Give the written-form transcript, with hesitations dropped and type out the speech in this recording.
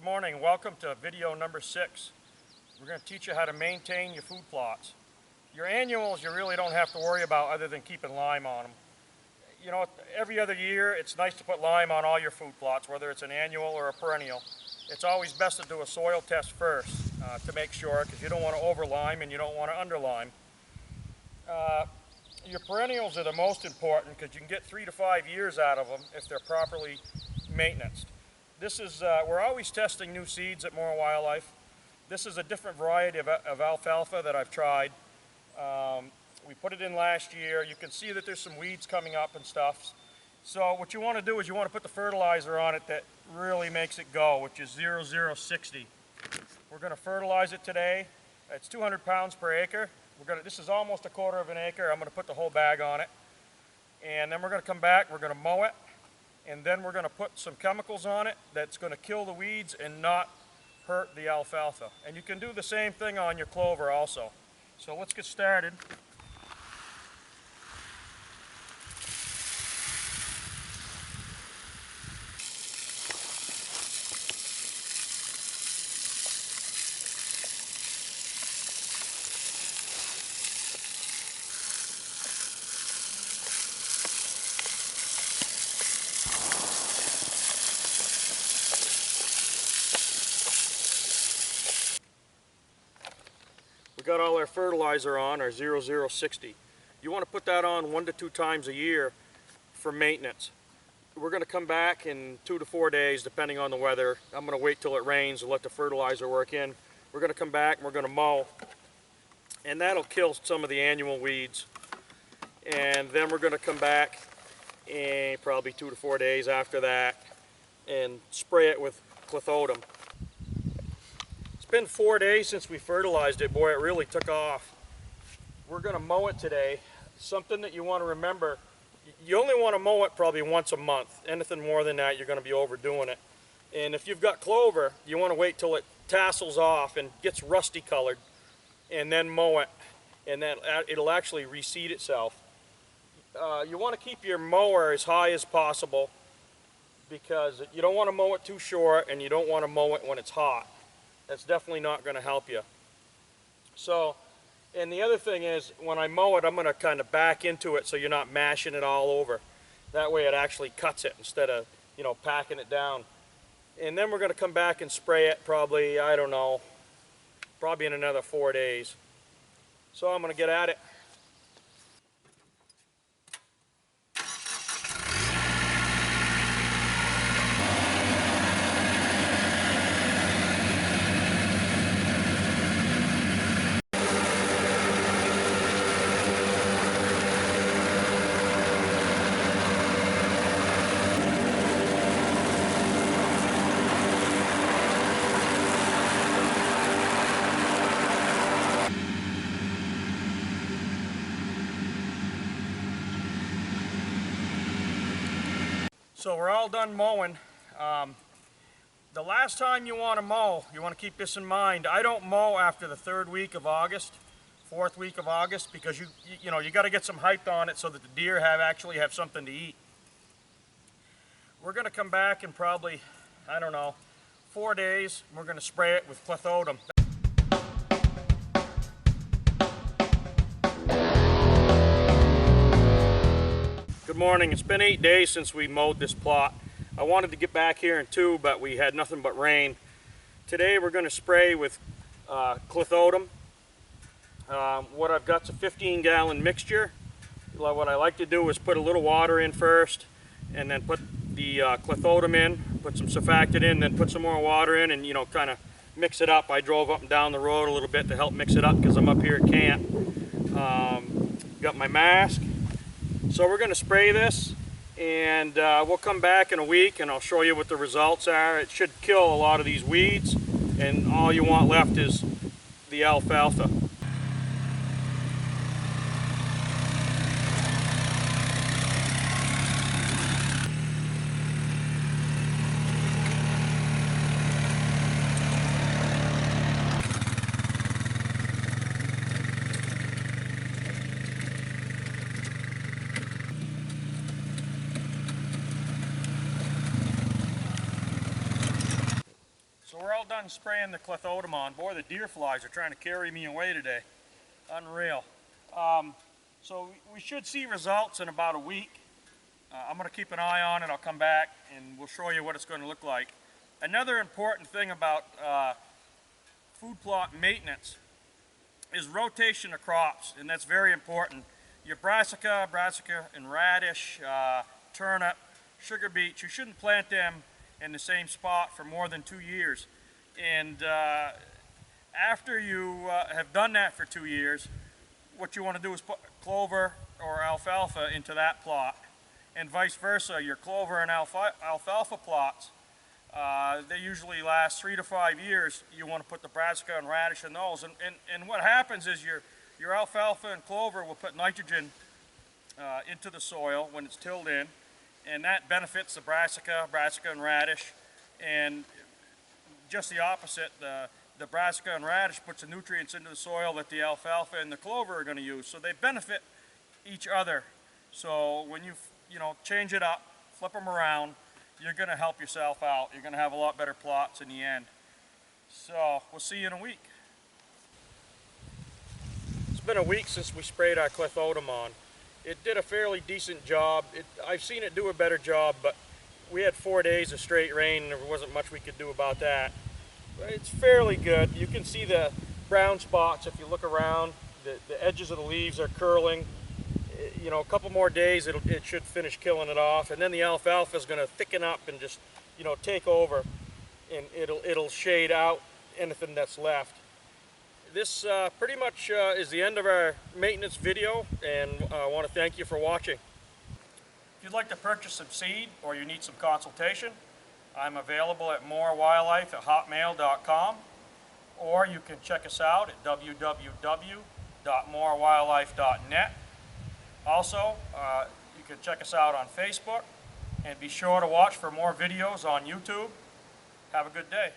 Good morning. Welcome to video number 6. We're going to teach you how to maintain your food plots. Your annuals you really don't have to worry about other than keeping lime on them. You know, every other year it's nice to put lime on all your food plots, whether it's an annual or a perennial. It's always best to do a soil test first to make sure, because you don't want to over lime and you don't want to under lime. Your perennials are the most important because you can get 3 to 5 years out of them if they're properly maintained. This is, we're always testing new seeds at Moore Wildlife. This is a different variety of alfalfa that I've tried. We put it in last year. You can see that there's some weeds coming up and stuff. So what you want to do is you want to put the fertilizer on it that really makes it go, which is 0060. We're going to fertilize it today. It's 200 pounds per acre. This is almost a quarter of an acre. I'm going to put the whole bag on it. And then we're going to come back, we're going to mow it. And then we're going to put some chemicals on it that's going to kill the weeds and not hurt the alfalfa. And you can do the same thing on your clover also. So let's get started. We got all our fertilizer on, our 0060. You want to put that on 1 to 2 times a year for maintenance. We're going to come back in 2 to 4 days depending on the weather. I'm going to wait till it rains and let the fertilizer work in. We're going to come back and we're going to mow, and that'll kill some of the annual weeds. And then we're going to come back in probably 2 to 4 days after that and spray it with clethodim. It's been 4 days since we fertilized it. Boy, it really took off. We're going to mow it today. Something that you want to remember, you only want to mow it probably once a month. Anything more than that, you're going to be overdoing it. And if you've got clover, you want to wait till it tassels off and gets rusty colored and then mow it, and then it'll actually reseed itself. You want to keep your mower as high as possible because you don't want to mow it too short and you don't want to mow it when it's hot. That's definitely not going to help you. So, and the other thing is, when I mow it, I'm going to kind of back into it so you're not mashing it all over. That way it actually cuts it instead of, you know, packing it down. And then we're going to come back and spray it probably, I don't know, probably in another 4 days. So I'm going to get at it. So we're all done mowing. The last time you want to mow, you want to keep this in mind. I don't mow after the 3rd week of August, 4th week of August, because you got to get some height on it so that the deer actually have something to eat. We're going to come back in probably, I don't know, 4 days. We're going to spray it with clethodim. Good morning. It's been 8 days since we mowed this plot. I wanted to get back here in 2, but we had nothing but rain. Today we're going to spray with clethodim. What I've got is a 15-gallon mixture. What I like to do is put a little water in first, and then put the clethodim in, put some surfactant in, then put some more water in, and kind of mix it up. I drove up and down the road a little bit to help mix it up because I'm up here at camp. Got my mask. So we're going to spray this, and we'll come back in a week and I'll show you what the results are. It should kill a lot of these weeds, and all you want left is the alfalfa. So all done spraying the clethodomon. Boy, the deer flies are trying to carry me away today. Unreal. So we should see results in about a week. I'm going to keep an eye on it. I'll come back and we'll show you what it's going to look like. Another important thing about food plot maintenance is rotation of crops, and that's very important. Your brassica and radish, turnip, sugar beets, you shouldn't plant them in the same spot for more than 2 years. And after you have done that for 2 years, what you want to do is put clover or alfalfa into that plot, and vice versa. Your clover and alfalfa plots, they usually last 3 to 5 years. You want to put the brassica and radish in those, and what happens is your alfalfa and clover will put nitrogen into the soil when it's tilled in, and that benefits the brassica and radish. And just the opposite, the brassica and radish puts the nutrients into the soil that the alfalfa and the clover are going to use. So they benefit each other. So when you change it up, flip them around, you're going to help yourself out. You're going to have a lot better plots in the end. So we'll see you in a week. It's been a week since we sprayed our clethodomon. It did a fairly decent job. I've seen it do a better job, but we had 4 days of straight rain and there wasn't much we could do about that. But it's fairly good. You can see the brown spots if you look around. The edges of the leaves are curling. A couple more days it should finish killing it off, and then the alfalfa is going to thicken up and just take over, and it'll shade out anything that's left. This pretty much is the end of our maintenance video, and I want to thank you for watching. If you'd like to purchase some seed or you need some consultation, I'm available at morewildlife@hotmail.com, or you can check us out at www.morewildlife.net. Also, you can check us out on Facebook, and be sure to watch for more videos on YouTube. Have a good day.